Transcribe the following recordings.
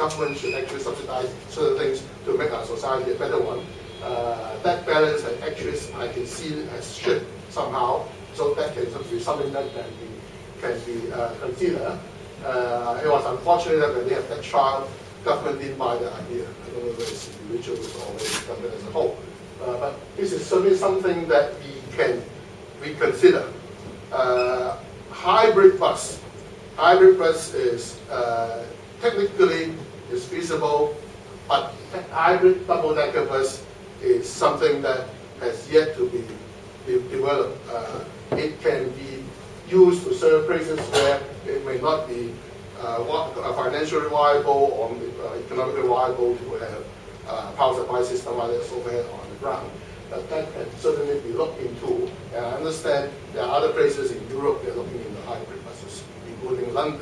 government should actually subsidize certain things to make our society a better one. That balance actually I can see it as shift somehow, so that can be something that can be considered. It was unfortunate that when they had that trial, government didn't buy the idea. I don't know whether it's individuals or whether it's government as a whole. But this is certainly something that we can reconsider. Hybrid bus. Hybrid bus is technically is feasible, but hybrid double-decker bus is something that has yet to be developed. It can be used to serve places where it may not be financially viable or economically viable to have power supply system like this overhead on the ground. But that can certainly be looked into. And I understand there are other places in Europe that are looking into hybrid buses, including London,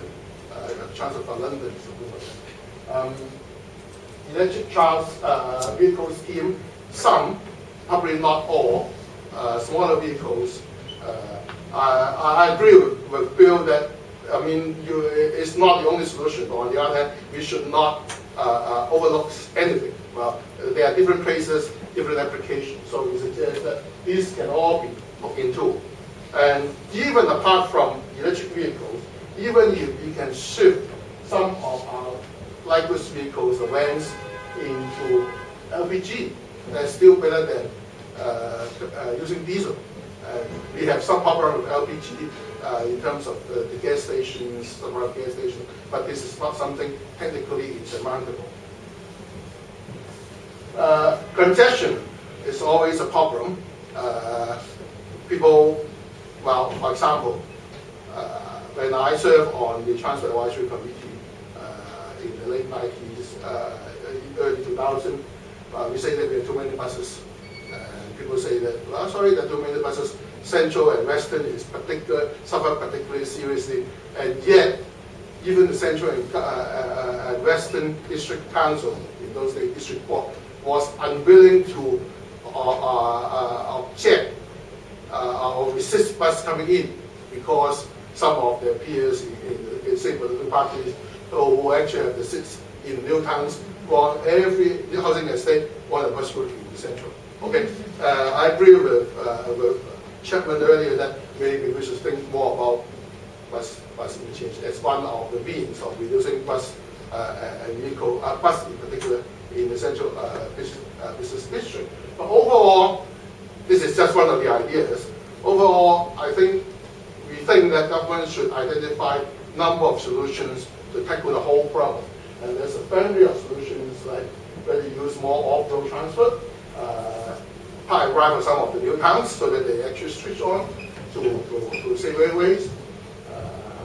Transport for London is something like that. Electric vehicle scheme, some, probably not all, smaller vehicles. I agree with Bill that, it's not the only solution. But on the other hand, we should not overlook anything. Well, there are different places, different applications. So we suggest that these can all be looked into. And even apart from electric vehicles, even if we can shift some of our light goods vehicles, the vans, into LPG, that's still better than using diesel. We have some problem with LPG in terms of the gas stations, number of gas stations, but this is not something technically insurmountable. Congestion is always a problem. People, well, for example, when I served on the Transport Advisory Committee in the late 90s, early 2000, we say that we have too many buses. And people say that, well, sorry, there are too many buses. Central and Western is suffer particularly seriously, and yet even the Central and Western District Council, in those days District Court, was unwilling to object or resist bus coming in because some of their peers in the same political parties who actually have the seats in new towns for every housing estate want a bus route in the Central. Okay, I agree with Chapman earlier that maybe we should think more about bus interchange as one of the means of reducing bus and vehicle, bus in particular, in the Central business district. But overall, this is just one of the ideas. Overall, we think that government should identify a number of solutions to tackle the whole problem. And there's a family of solutions like whether you use more off-road transport, park drive for some of the new towns so that they actually switch on to save railways,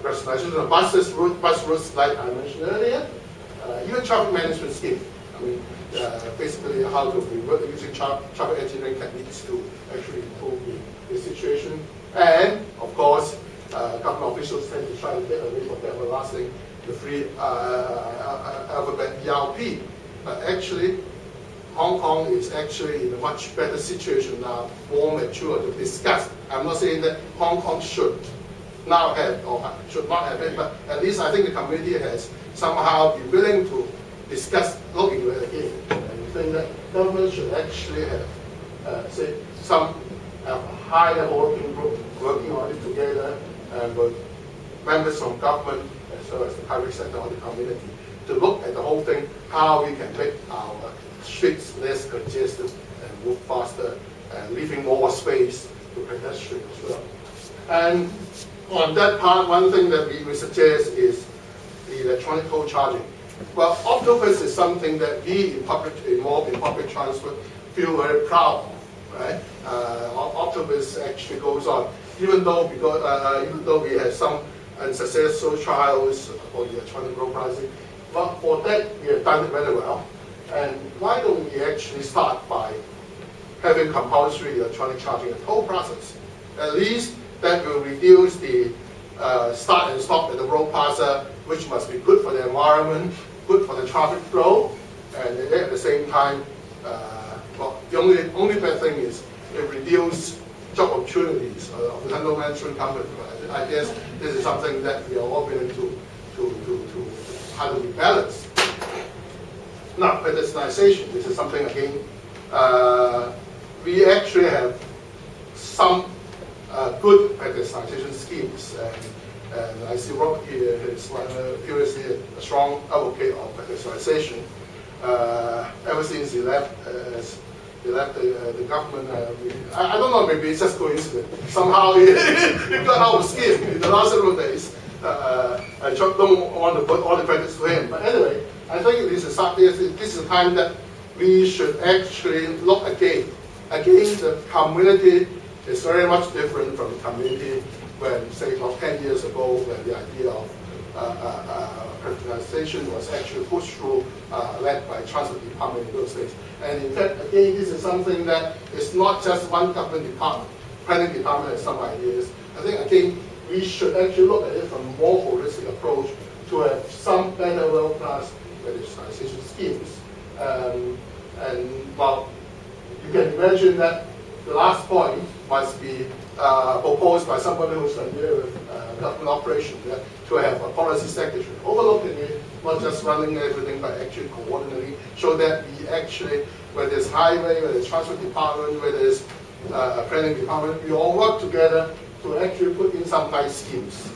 rationalization of bus routes like I mentioned earlier, even traffic management scheme. Basically how to be using traffic engineering techniques to actually improve the situation. And of course, government officials tend to try to get away from the everlasting, the free alphabet ERP. But actually, Hong Kong is actually in a much better situation now, more mature to discuss. I'm not saying that Hong Kong should now have or should not have it, but at least I think the community has somehow been willing to discuss looking at it again. And we think that government should actually have, some high-level working group working on it together and with members from government as well as the private sector or the community to look at the whole thing, how we can make our streets less congested and move faster and leaving more space to pedestrians as well. And on that part, one thing that we suggest is the electronic toll charging. Well, Octopus is something that we involved in public transport feel very proud of, right? Octopus actually goes on, even though we have some unsuccessful trials for the electronic road pricing, but for that we have done it very well. And why don't we actually start by having compulsory electronic charging at toll process? At least that will reduce the start and stop at the road plaza, which must be good for the environment, good for the traffic flow, and at the same time, the only bad thing is it reduces job opportunities of the London management company. I guess this is something that we are all willing to how to be balanced. Now, pedestrianization, this is something again, we actually have some good pedestrianization schemes. And I see Rob here is previously a strong advocate of pedestrianization. Ever since he left the government, I don't know, maybe it's just coincidence. Somehow he got out of scheme in the last several days. I don't want to put all the credits to him. But anyway, I think this is a time that we should actually look again. Again, the community is very much different from the community when, say, about 10 years ago, when the idea of privatization was actually pushed through, led by Transport Department in those days. And in fact, again, this is something that is not just one government department. Planning department has some ideas. I think, again, we should actually look at it from a more holistic approach to have some better world-class pedestrianization schemes. And well, you can imagine that the last point must be proposed by somebody who's familiar with government operation, to have a policy secretary overlooking it, not just running everything, but actually coordinating, so that we actually, whether it's highway, whether it's transport department, whether it's planning department, we all work together to actually put in some nice schemes.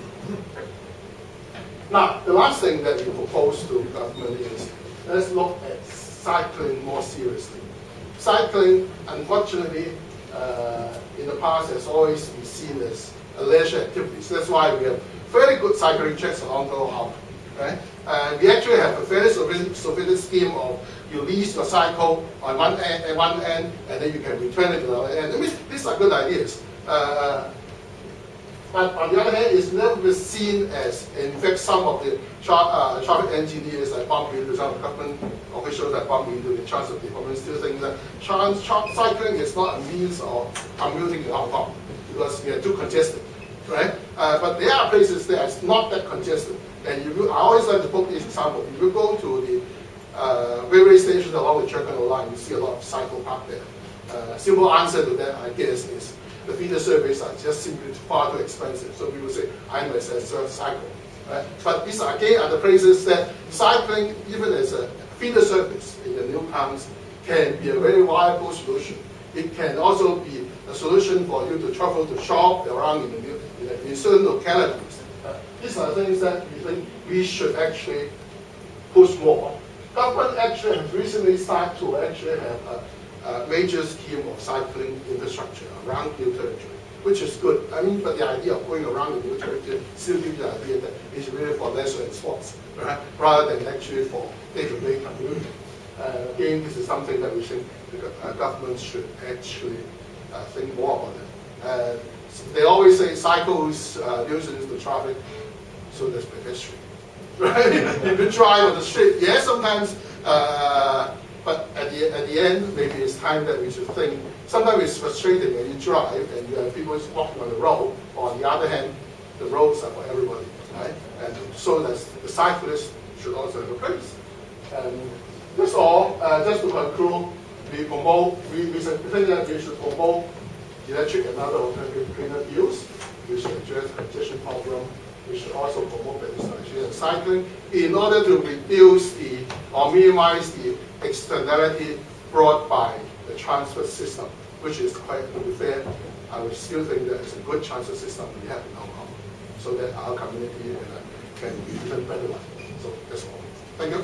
Now, the last thing that we propose to government is, let's look at cycling more seriously. Cycling, unfortunately, in the past has always been seen as a leisure activity. So that's why we have very good cycling tracks along the route. Right? And we actually have a very sophisticated scheme of you lease your cycle on one end, and then you can return it to the other end. I mean, these are good ideas. But on the other hand, it's never been seen as, in fact, some of the traffic engineers that bump into some government officials that bump into the transport department still think that cycling is not a means of commuting in Hong Kong because we are too congested, right? But there are places that it's not that congested. And I always like to put this example. If you go to the railway stations along the Cherkano line, you see a lot of cycle park there. Simple answer to that, I guess, is the feeder service are just simply far too expensive. So people say, I myself cycle. Right? But these again are the places that cycling, even as a feeder service in the new towns, can be a very viable solution. It can also be a solution for you to travel to shop around in certain localities. These are things that we think we should actually push more. Government actually has recently started to actually have a major scheme of cycling infrastructure around new territory, which is good. I mean, but the idea of going around the new territory still gives the idea that it's really for leisure and sports, right? Rather than actually for day-to-day commuting. Again, this is something that we think the government should actually think more about it. They always say cycles nuisance to traffic, so does pedestrian. Right? If you drive on the street, yes, sometimes. But at the end, maybe it's time that we should think. Sometimes it's frustrating when you drive and you have people walking on the road. On the other hand, the roads are for everybody, right? And so that the cyclists should also have a place. And that's all. Just to conclude, we think that we should promote electric and other alternative cleaner fuels. We should address congestion problem. We should also promote pedestrian and cycling in order to reduce or minimize the externality brought by the transport system, which is quite, to be fair, I would still think that it's a good transport system we have in Hong Kong, so that our community can be even better one. So that's all. Thank you.